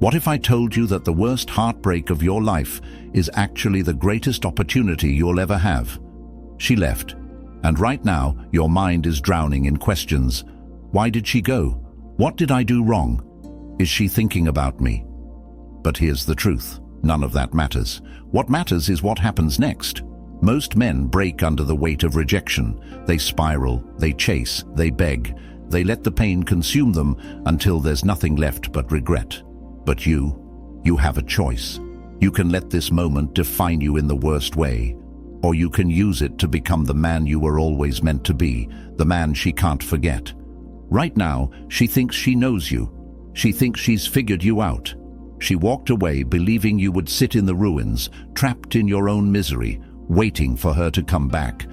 What if I told you that the worst heartbreak of your life is actually the greatest opportunity you'll ever have? She left, and right now your mind is drowning in questions. Why did she go? What did I do wrong? Is she thinking about me? But here's the truth. None of that matters. What matters is what happens next. Most men break under the weight of rejection. They spiral, they chase, they beg. They let the pain consume them until there's nothing left but regret. But you have a choice. You can let this moment define you in the worst way, or you can use it to become the man you were always meant to be, the man she can't forget. Right now, she thinks she knows you. She thinks she's figured you out. She walked away believing you would sit in the ruins, trapped in your own misery, waiting for her to come back.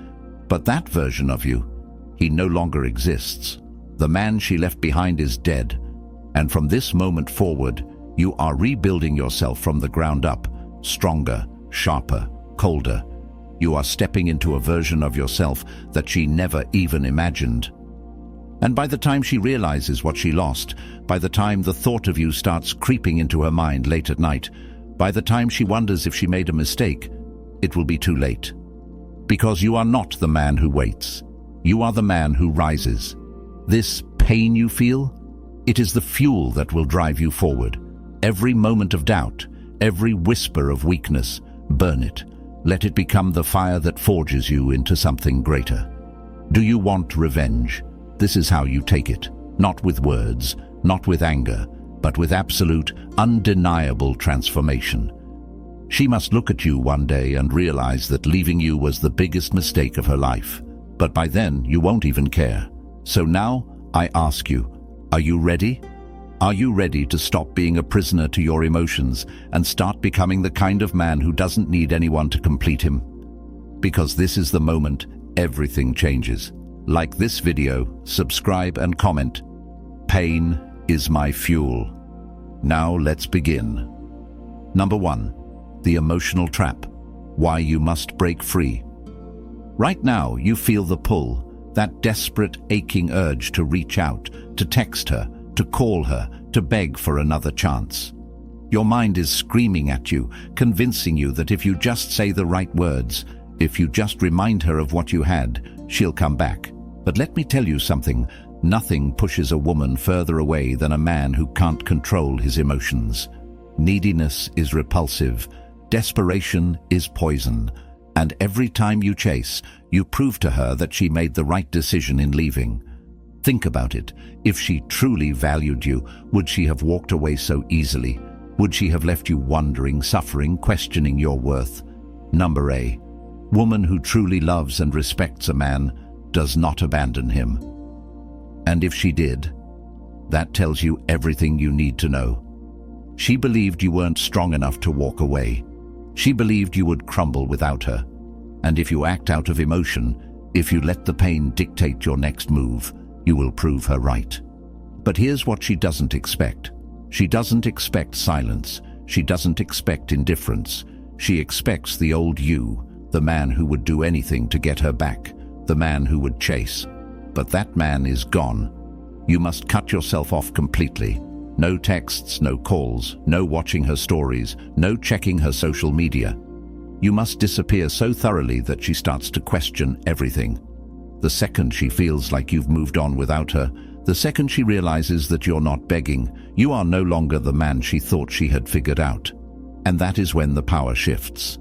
But that version of you, he no longer exists. The man she left behind is dead. And from this moment forward, you are rebuilding yourself from the ground up, stronger, sharper, colder. You are stepping into a version of yourself that she never even imagined. And by the time she realizes what she lost, by the time the thought of you starts creeping into her mind late at night, by the time she wonders if she made a mistake, it will be too late. Because you are not the man who waits. You are the man who rises. This pain you feel, it is the fuel that will drive you forward. Every moment of doubt, every whisper of weakness, burn it. Let it become the fire that forges you into something greater. Do you want revenge? This is how you take it. Not with words, not with anger, but with absolute, undeniable transformation. She must look at you one day and realize that leaving you was the biggest mistake of her life. But by then, you won't even care. So now, I ask you, are you ready? Are you ready to stop being a prisoner to your emotions and start becoming the kind of man who doesn't need anyone to complete him? Because this is the moment everything changes. Like this video, subscribe and comment. Pain is my fuel. Now let's begin. Number 1, the emotional trap. Why you must break free. Right now, you feel the pull, that desperate, aching urge to reach out, to text her, to call her, to beg for another chance. Your mind is screaming at you, convincing you that if you just say the right words, if you just remind her of what you had, she'll come back. But let me tell you something, nothing pushes a woman further away than a man who can't control his emotions. Neediness is repulsive, desperation is poison, and every time you chase, you prove to her that she made the right decision in leaving. Think about it. If she truly valued you, would she have walked away so easily? Would she have left you wondering, suffering, questioning your worth? Number A. Woman who truly loves and respects a man does not abandon him. And if she did, that tells you everything you need to know. She believed you weren't strong enough to walk away. She believed you would crumble without her. And if you act out of emotion, if you let the pain dictate your next move, you will prove her right. But here's what she doesn't expect. She doesn't expect silence. She doesn't expect indifference. She expects the old you, the man who would do anything to get her back, the man who would chase. But that man is gone. You must cut yourself off completely. No texts, no calls, no watching her stories, no checking her social media. You must disappear so thoroughly that she starts to question everything. The second she feels like you've moved on without her, the second she realizes that you're not begging, you are no longer the man she thought she had figured out. And that is when the power shifts.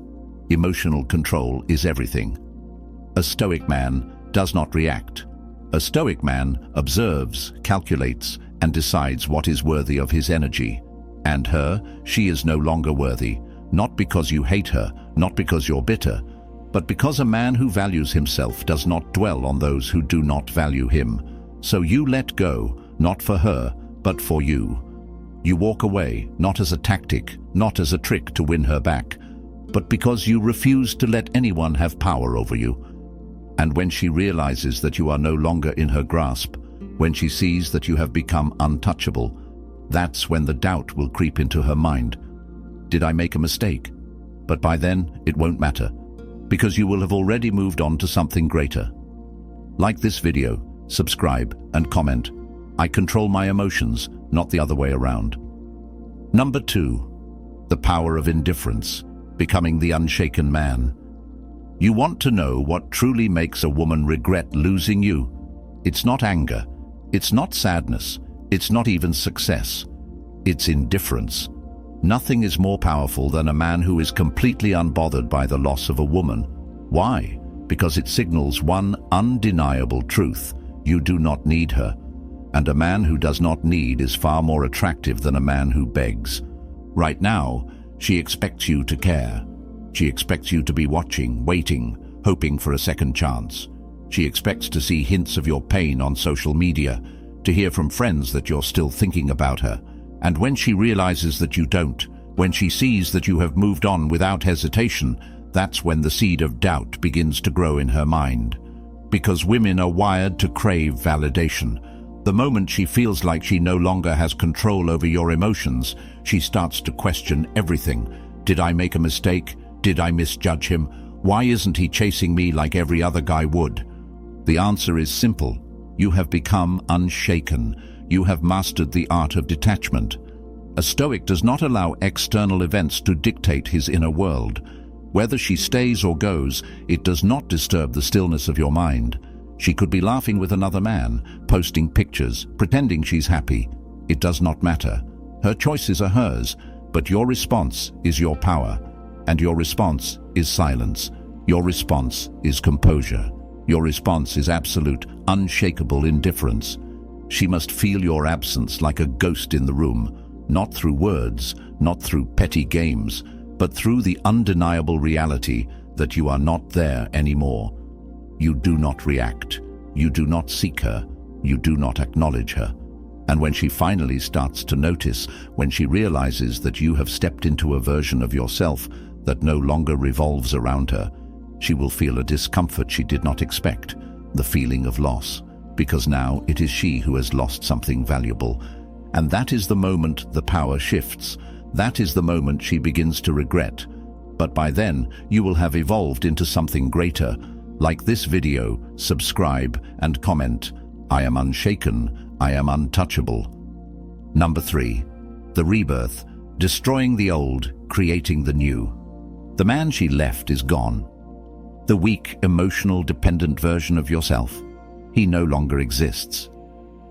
Emotional control is everything. A Stoic man does not react. A Stoic man observes, calculates, and decides what is worthy of his energy. And her, she is no longer worthy, not because you hate her, not because you're bitter, but because a man who values himself does not dwell on those who do not value him. So you let go, not for her, but for you. You walk away, not as a tactic, not as a trick to win her back, but because you refuse to let anyone have power over you. And when she realizes that you are no longer in her grasp, when she sees that you have become untouchable, that's when the doubt will creep into her mind. Did I make a mistake? But by then, it won't matter, because you will have already moved on to something greater. Like this video, subscribe and comment. I control my emotions, not the other way around. Number 2. The power of indifference, becoming the unshaken man. You want to know what truly makes a woman regret losing you? It's not anger. It's not sadness. It's not even success. It's indifference. Nothing is more powerful than a man who is completely unbothered by the loss of a woman. Why? Because it signals one undeniable truth: you do not need her. And a man who does not need is far more attractive than a man who begs. Right now, she expects you to care. She expects you to be watching, waiting, hoping for a second chance. She expects to see hints of your pain on social media, to hear from friends that you're still thinking about her. And when she realizes that you don't, when she sees that you have moved on without hesitation, that's when the seed of doubt begins to grow in her mind. Because women are wired to crave validation. The moment she feels like she no longer has control over your emotions, she starts to question everything. Did I make a mistake? Did I misjudge him? Why isn't he chasing me like every other guy would? The answer is simple. You have become unshaken. You have mastered the art of detachment. A Stoic does not allow external events to dictate his inner world. Whether she stays or goes, it does not disturb the stillness of your mind. She could be laughing with another man, posting pictures, pretending she's happy. It does not matter. Her choices are hers, but your response is your power. And your response is silence. Your response is composure. Your response is absolute, unshakable indifference. She must feel your absence like a ghost in the room, not through words, not through petty games, but through the undeniable reality that you are not there anymore. You do not react. You do not seek her. You do not acknowledge her. And when she finally starts to notice, when she realizes that you have stepped into a version of yourself that no longer revolves around her, she will feel a discomfort she did not expect, the feeling of loss, because now it is she who has lost something valuable. And that is the moment the power shifts. That is the moment she begins to regret. But by then, you will have evolved into something greater. Like this video, subscribe and comment. I am unshaken. I am untouchable. Number 3. The rebirth, destroying the old, creating the new. The man she left is gone. The weak, emotional, dependent version of yourself. He no longer exists.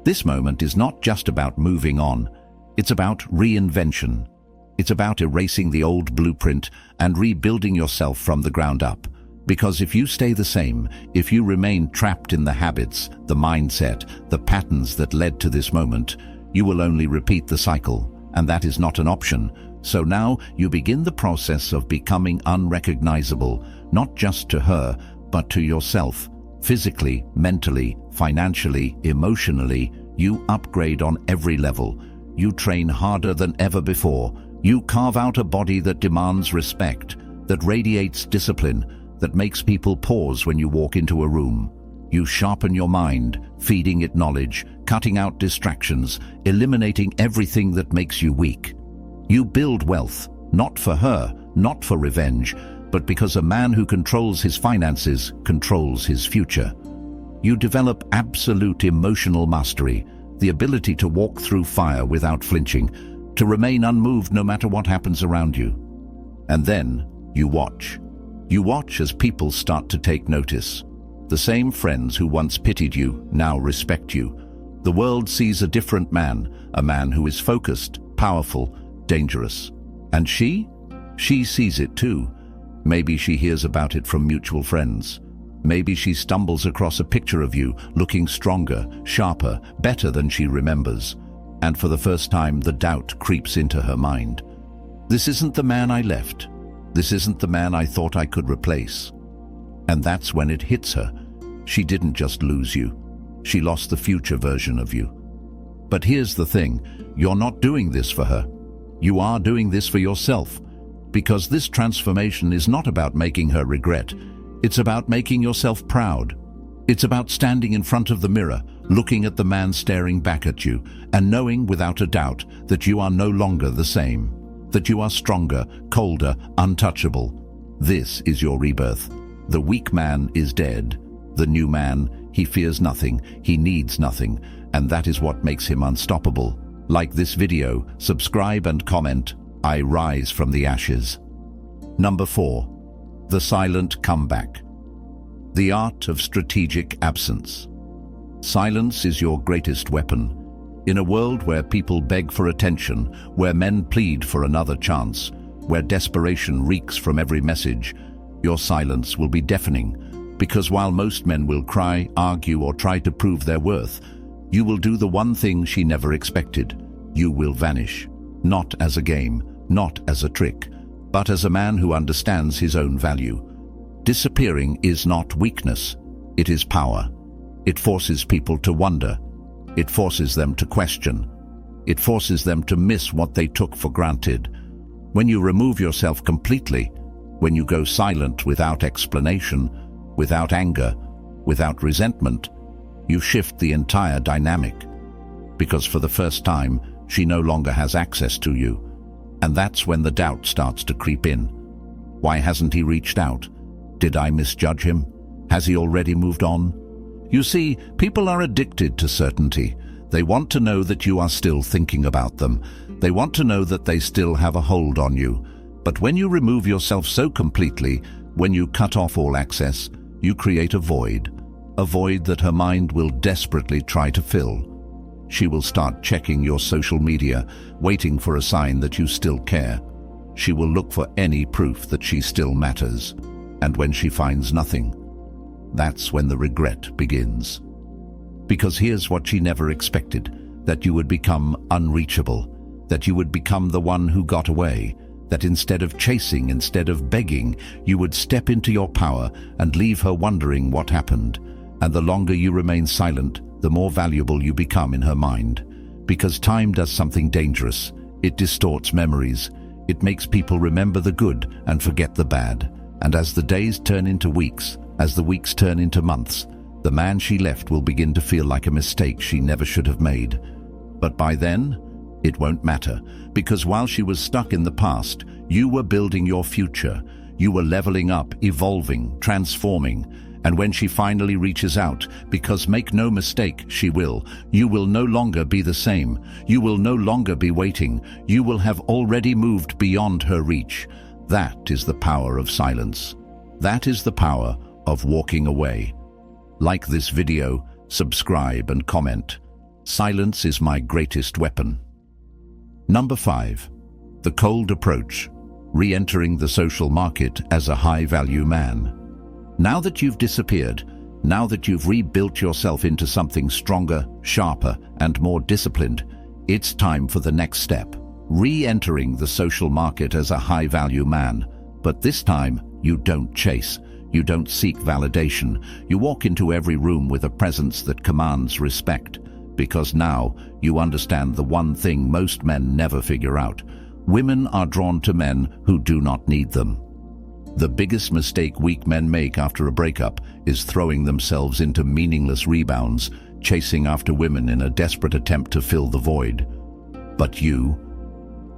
This moment is not just about moving on. It's about reinvention. It's about erasing the old blueprint and rebuilding yourself from the ground up. Because if you stay the same, if you remain trapped in the habits, the mindset, the patterns that led to this moment, you will only repeat the cycle, and that is not an option. So now you begin the process of becoming unrecognizable, not just to her, but to yourself. Physically, mentally, financially, emotionally, you upgrade on every level. You train harder than ever before. You carve out a body that demands respect, that radiates discipline, that makes people pause when you walk into a room. You sharpen your mind, feeding it knowledge, cutting out distractions, eliminating everything that makes you weak. You build wealth, not for her, not for revenge, but because a man who controls his finances controls his future. You develop absolute emotional mastery, the ability to walk through fire without flinching, to remain unmoved no matter what happens around you. And then you watch. You watch as people start to take notice. The same friends who once pitied you now respect you. The world sees a different man, a man who is focused, powerful, dangerous. And she? She sees it too. Maybe she hears about it from mutual friends. Maybe she stumbles across a picture of you, looking stronger, sharper, better than she remembers. And for the first time, the doubt creeps into her mind. This isn't the man I left. This isn't the man I thought I could replace. And that's when it hits her. She didn't just lose you. She lost the future version of you. But here's the thing, you're not doing this for her. You are doing this for yourself. Because this transformation is not about making her regret. It's about making yourself proud. It's about standing in front of the mirror, looking at the man staring back at you, and knowing without a doubt that you are no longer the same. That you are stronger, colder, untouchable. This is your rebirth. The weak man is dead. The new man, he fears nothing, he needs nothing, and that is what makes him unstoppable. Like this video, subscribe and comment. I rise from the ashes. Number 4. The silent comeback. The art of strategic absence. Silence is your greatest weapon. In a world where people beg for attention, where men plead for another chance, where desperation reeks from every message, your silence will be deafening, because while most men will cry, argue, or try to prove their worth, you will do the one thing she never expected. You will vanish, not as a game, not as a trick, but as a man who understands his own value. Disappearing is not weakness, it is power. It forces people to wonder. It forces them to question. It forces them to miss what they took for granted. When you remove yourself completely, when you go silent without explanation, without anger, without resentment, you shift the entire dynamic. Because for the first time, she no longer has access to you. And that's when the doubt starts to creep in. Why hasn't he reached out? Did I misjudge him? Has he already moved on? You see, people are addicted to certainty. They want to know that you are still thinking about them. They want to know that they still have a hold on you. But when you remove yourself so completely, when you cut off all access, you create a void that her mind will desperately try to fill. She will start checking your social media, waiting for a sign that you still care. She will look for any proof that she still matters. And when she finds nothing, that's when the regret begins. Because here's what she never expected, that you would become unreachable, that you would become the one who got away, that instead of chasing, instead of begging, you would step into your power and leave her wondering what happened. And the longer you remain silent, the more valuable you become in her mind. Because time does something dangerous. It distorts memories. It makes people remember the good and forget the bad. And as the days turn into weeks, as the weeks turn into months, the man she left will begin to feel like a mistake she never should have made. But by then, it won't matter, because while she was stuck in the past, you were building your future. You were leveling up, evolving, transforming. And when she finally reaches out, because make no mistake, she will, you will no longer be the same. You will no longer be waiting. You will have already moved beyond her reach. That is the power of silence. That is the power of walking away. Like this video, subscribe and comment. Silence is my greatest weapon. Number 5. The cold approach. Re-entering the social market as a high-value man. Now that you've disappeared, now that you've rebuilt yourself into something stronger, sharper, and more disciplined, it's time for the next step. Re-entering the social market as a high-value man. But this time, you don't chase. You don't seek validation. You walk into every room with a presence that commands respect. Because now, you understand the one thing most men never figure out. Women are drawn to men who do not need them. The biggest mistake weak men make after a breakup is throwing themselves into meaningless rebounds, chasing after women in a desperate attempt to fill the void. But you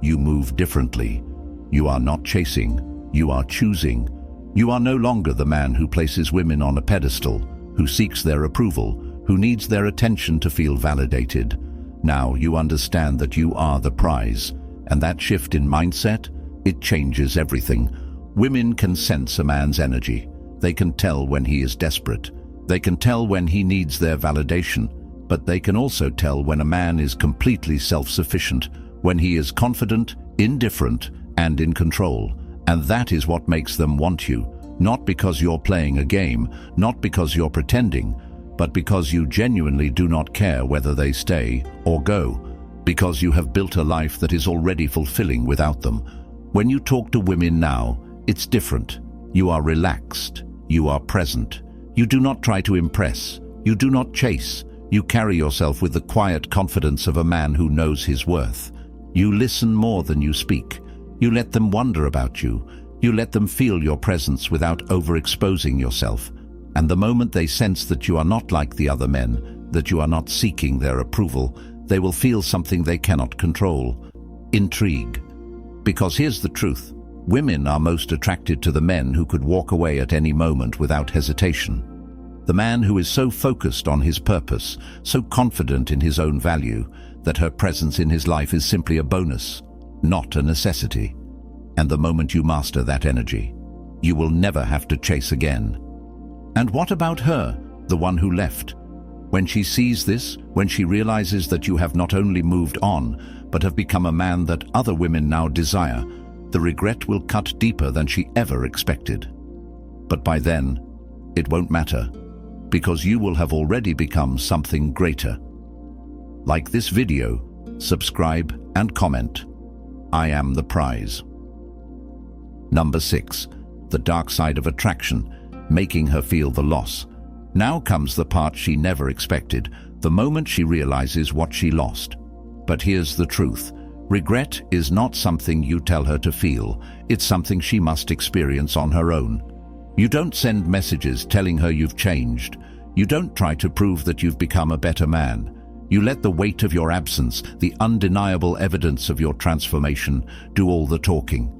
move differently. You are not chasing, you are choosing. You are no longer the man who places women on a pedestal, who seeks their approval, who needs their attention to feel validated. Now you understand that you are the prize, and that shift in mindset, it changes everything. Women can sense a man's energy. They can tell when he is desperate. They can tell when he needs their validation, but they can also tell when a man is completely self-sufficient, when he is confident, indifferent, and in control. And that is what makes them want you, not because you're playing a game, not because you're pretending, but because you genuinely do not care whether they stay or go, because you have built a life that is already fulfilling without them. When you talk to women now, it's different. You are relaxed. You are present. You do not try to impress. You do not chase. You carry yourself with the quiet confidence of a man who knows his worth. You listen more than you speak. You let them wonder about you. You let them feel your presence without overexposing yourself. And the moment they sense that you are not like the other men, that you are not seeking their approval, they will feel something they cannot control: intrigue. Because here's the truth. Women are most attracted to the men who could walk away at any moment without hesitation. The man who is so focused on his purpose, so confident in his own value, that her presence in his life is simply a bonus, not a necessity. And the moment you master that energy, you will never have to chase again. And what about her, the one who left? When she sees this, when she realizes that you have not only moved on, but have become a man that other women now desire, the regret will cut deeper than she ever expected. But by then, it won't matter, because you will have already become something greater. Like this video, subscribe and comment. I am the prize. Number 6. The dark side of attraction, making her feel the loss. Now comes the part she never expected, the moment she realizes what she lost. But here's the truth. Regret is not something you tell her to feel. It's something she must experience on her own. You don't send messages telling her you've changed. You don't try to prove that you've become a better man. You let the weight of your absence, the undeniable evidence of your transformation, do all the talking.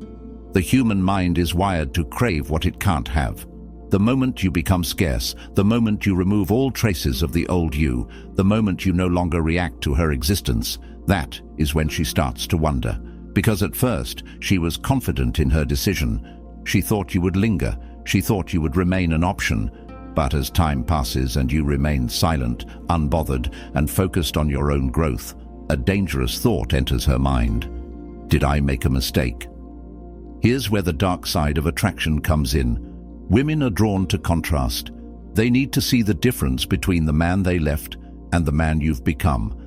The human mind is wired to crave what it can't have. The moment you become scarce, the moment you remove all traces of the old you, the moment you no longer react to her existence, that is when she starts to wonder. Because at first, she was confident in her decision. She thought you would linger. She thought you would remain an option. But as time passes and you remain silent, unbothered, and focused on your own growth, a dangerous thought enters her mind. Did I make a mistake? Here's where the dark side of attraction comes in. Women are drawn to contrast. They need to see the difference between the man they left and the man you've become.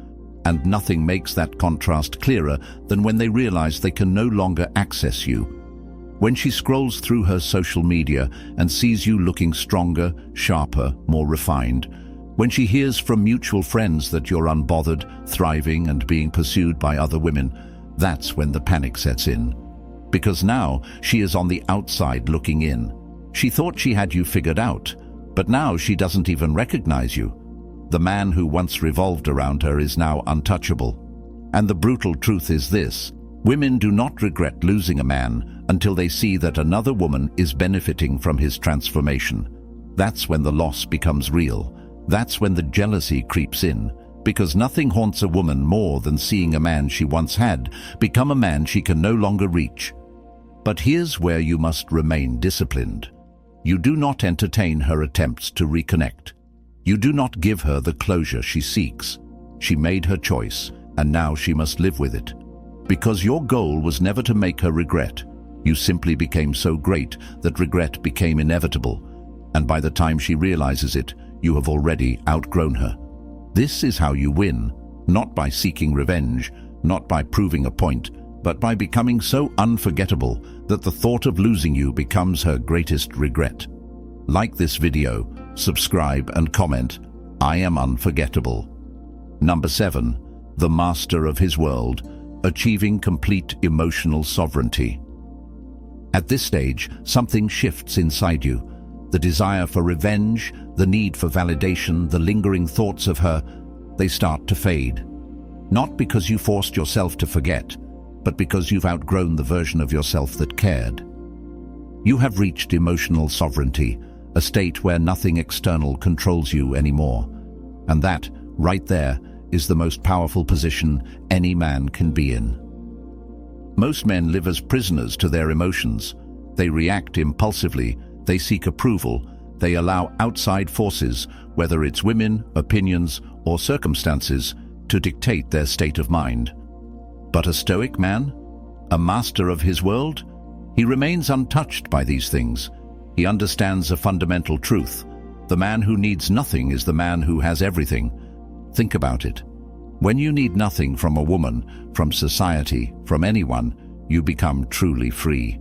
And nothing makes that contrast clearer than when they realize they can no longer access you. When she scrolls through her social media and sees you looking stronger, sharper, more refined. When she hears from mutual friends that you're unbothered, thriving, and being pursued by other women, that's when the panic sets in. Because now she is on the outside looking in. She thought she had you figured out, but now she doesn't even recognize you. The man who once revolved around her is now untouchable. And the brutal truth is this: women do not regret losing a man until they see that another woman is benefiting from his transformation. That's when the loss becomes real. That's when the jealousy creeps in, because nothing haunts a woman more than seeing a man she once had become a man she can no longer reach. But here's where you must remain disciplined. You do not entertain her attempts to reconnect. You do not give her the closure she seeks. She made her choice, and now she must live with it. Because your goal was never to make her regret. You simply became so great that regret became inevitable. And by the time she realizes it, you have already outgrown her. This is how you win, not by seeking revenge, not by proving a point, but by becoming so unforgettable that the thought of losing you becomes her greatest regret. Like this video, subscribe and comment. I am unforgettable. Number 7. The master of his world, achieving complete emotional sovereignty. At this stage, something shifts inside you. The desire for revenge, the need for validation, the lingering thoughts of her, they start to fade. Not because you forced yourself to forget, but because you've outgrown the version of yourself that cared. You have reached emotional sovereignty, a state where nothing external controls you anymore. And that, right there, is the most powerful position any man can be in. Most men live as prisoners to their emotions. They react impulsively, they seek approval, they allow outside forces, whether it's women, opinions, or circumstances, to dictate their state of mind. But a Stoic man, a master of his world, he remains untouched by these things. He understands a fundamental truth. The man who needs nothing is the man who has everything. Think about it. When you need nothing from a woman, from society, from anyone, you become truly free.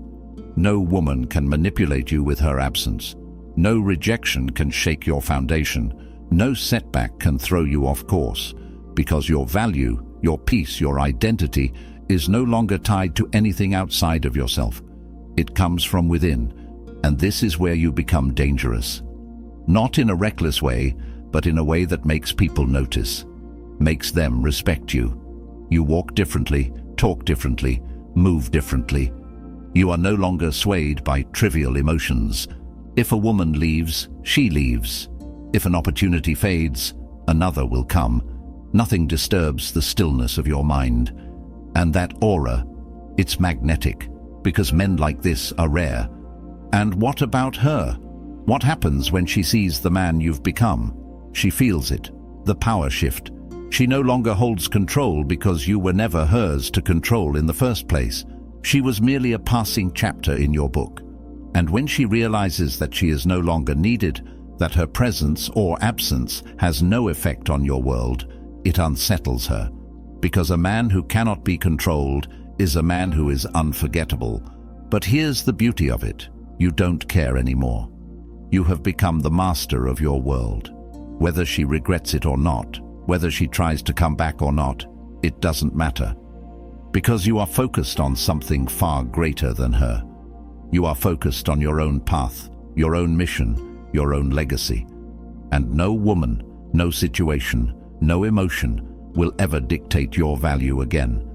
No woman can manipulate you with her absence. No rejection can shake your foundation. No setback can throw you off course, because your value, your peace, your identity is no longer tied to anything outside of yourself. It comes from within, and this is where you become dangerous. Not in a reckless way, but in a way that makes people notice, makes them respect you. You walk differently, talk differently, move differently. You are no longer swayed by trivial emotions. If a woman leaves, she leaves. If an opportunity fades, another will come. Nothing disturbs the stillness of your mind. And that aura, it's magnetic, because men like this are rare. And what about her? What happens when she sees the man you've become? She feels it, the power shift. She no longer holds control because you were never hers to control in the first place. She was merely a passing chapter in your book. And when she realizes that she is no longer needed, that her presence or absence has no effect on your world, it unsettles her. Because a man who cannot be controlled is a man who is unforgettable. But here's the beauty of it. You don't care anymore. You have become the master of your world. Whether she regrets it or not, whether she tries to come back or not, it doesn't matter. Because you are focused on something far greater than her. You are focused on your own path, your own mission, your own legacy. And no woman, no situation, no emotion will ever dictate your value again.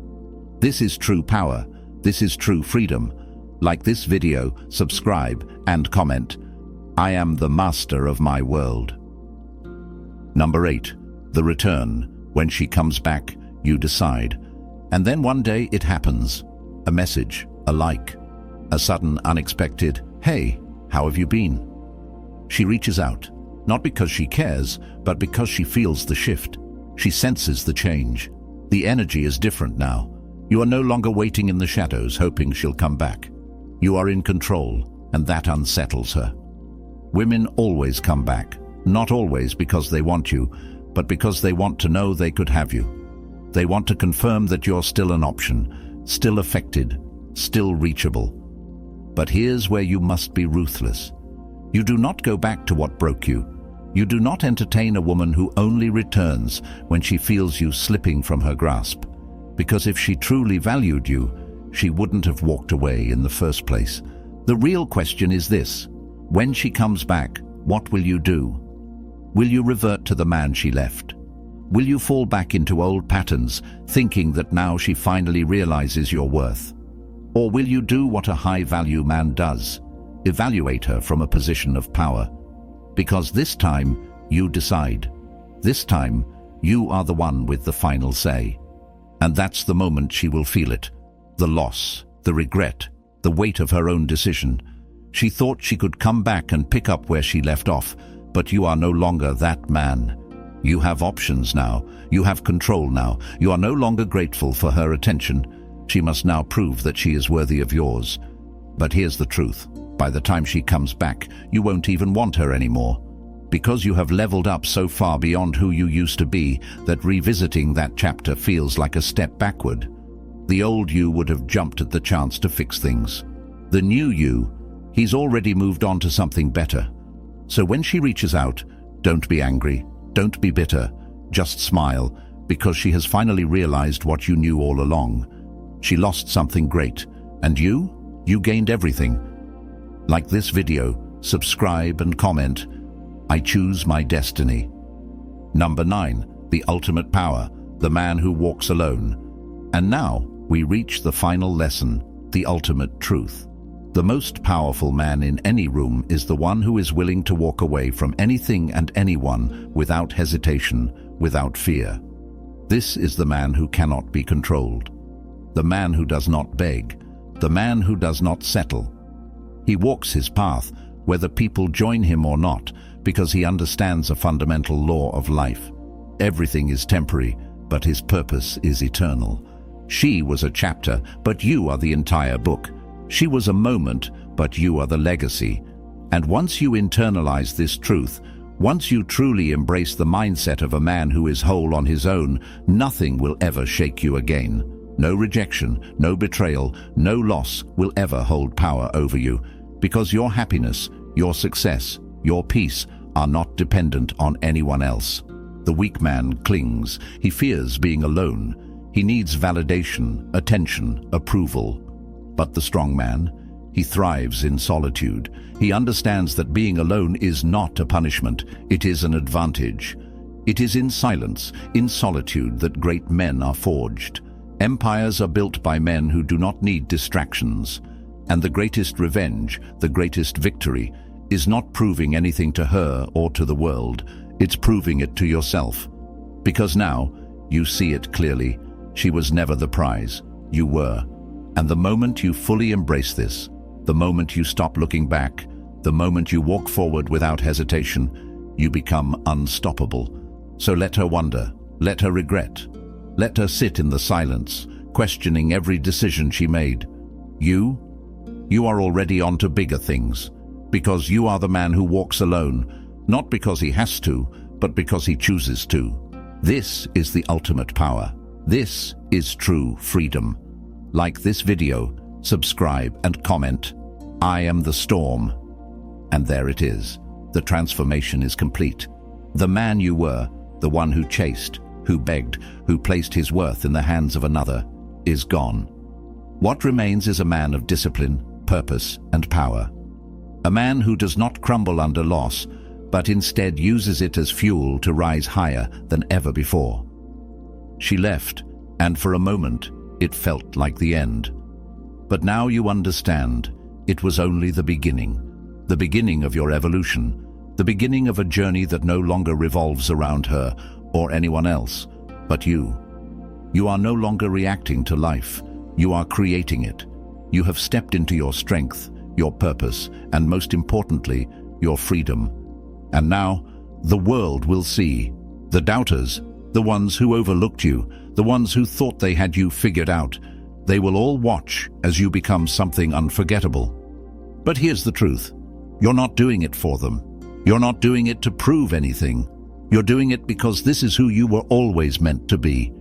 This is true power. This is true freedom. Like this video, subscribe and comment. I am the master of my world. Number 8. The return. When she comes back, you decide. And then one day it happens. A message, a like, a sudden unexpected, "Hey, how have you been?" She reaches out, not because she cares, but because she feels the shift. She senses the change. The energy is different now. You are no longer waiting in the shadows, hoping she'll come back. You are in control, and that unsettles her. Women always come back, not always because they want you, but because they want to know they could have you. They want to confirm that you're still an option, still affected, still reachable. But here's where you must be ruthless. You do not go back to what broke you. You do not entertain a woman who only returns when she feels you slipping from her grasp. Because if she truly valued you, she wouldn't have walked away in the first place. The real question is this: when she comes back, what will you do? Will you revert to the man she left? Will you fall back into old patterns, thinking that now she finally realizes your worth? Or will you do what a high-value man does? Evaluate her from a position of power. Because this time, you decide. This time, you are the one with the final say. And that's the moment she will feel it. The loss, the regret, the weight of her own decision. She thought she could come back and pick up where she left off, but you are no longer that man. You have options now. You have control now. You are no longer grateful for her attention. She must now prove that she is worthy of yours. But here's the truth. By the time she comes back, you won't even want her anymore. Because you have leveled up so far beyond who you used to be that revisiting that chapter feels like a step backward. The old you would have jumped at the chance to fix things. The new you, he's already moved on to something better. So when she reaches out, don't be angry, don't be bitter, just smile, because she has finally realized what you knew all along. She lost something great, and you gained everything. Like this video, subscribe and comment. I choose my destiny. Number 9, the ultimate power, the man who walks alone. And now we reach the final lesson, the ultimate truth. The most powerful man in any room is the one who is willing to walk away from anything and anyone without hesitation, without fear. This is the man who cannot be controlled. The man who does not beg. The man who does not settle. He walks his path, whether people join him or not, because he understands a fundamental law of life. Everything is temporary, but his purpose is eternal. She was a chapter, but you are the entire book. She was a moment, but you are the legacy. And once you internalize this truth, once you truly embrace the mindset of a man who is whole on his own, nothing will ever shake you again. No rejection, no betrayal, no loss will ever hold power over you, because your happiness, your success, your peace are not dependent on anyone else. The weak man clings. He fears being alone. He needs validation, attention, approval. But the strong man, he thrives in solitude. He understands that being alone is not a punishment, it is an advantage. It is in silence, in solitude, that great men are forged. Empires are built by men who do not need distractions. And the greatest revenge, the greatest victory, is not proving anything to her or to the world. It's proving it to yourself. Because now, You see it clearly. She was never the prize. You were. And the moment you fully embrace this, the moment you stop looking back, the moment you walk forward without hesitation, you become unstoppable. So let her wonder, let her regret, let her sit in the silence, questioning every decision she made. You are already on to bigger things, because you are the man who walks alone, not because he has to, but because he chooses to. This is the ultimate power. This is true freedom. Like this video, subscribe and comment. I am the storm. And there it is. The transformation is complete. The man you were, the one who chased, who begged, who placed his worth in the hands of another, is gone. What remains is a man of discipline, purpose, and power. A man who does not crumble under loss, but instead uses it as fuel to rise higher than ever before. She left, and for a moment, it felt like the end. But now you understand, it was only the beginning of your evolution, the beginning of a journey that no longer revolves around her or anyone else, but you. You are no longer reacting to life, you are creating it. You have stepped into your strength, your purpose, and most importantly, your freedom. And now, the world will see. The doubters, the ones who overlooked you, the ones who thought they had you figured out, they will all watch as you become something unforgettable. But here's the truth. You're not doing it for them. You're not doing it to prove anything. You're doing it because this is who you were always meant to be.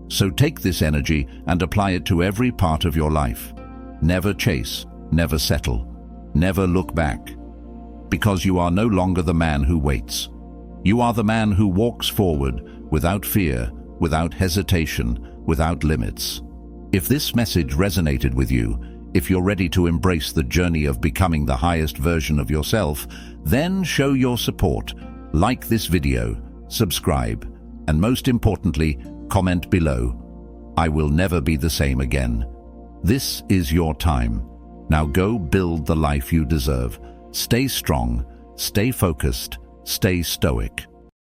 So take this energy and apply it to every part of your life. Never chase, never settle, never look back. Because you are no longer the man who waits. You are the man who walks forward without fear, without hesitation, without limits. If this message resonated with you, if you're ready to embrace the journey of becoming the highest version of yourself, then show your support. Like this video, subscribe, and most importantly, comment below. I will never be the same again. This is your time. Now go build the life you deserve. Stay strong, stay focused, stay stoic.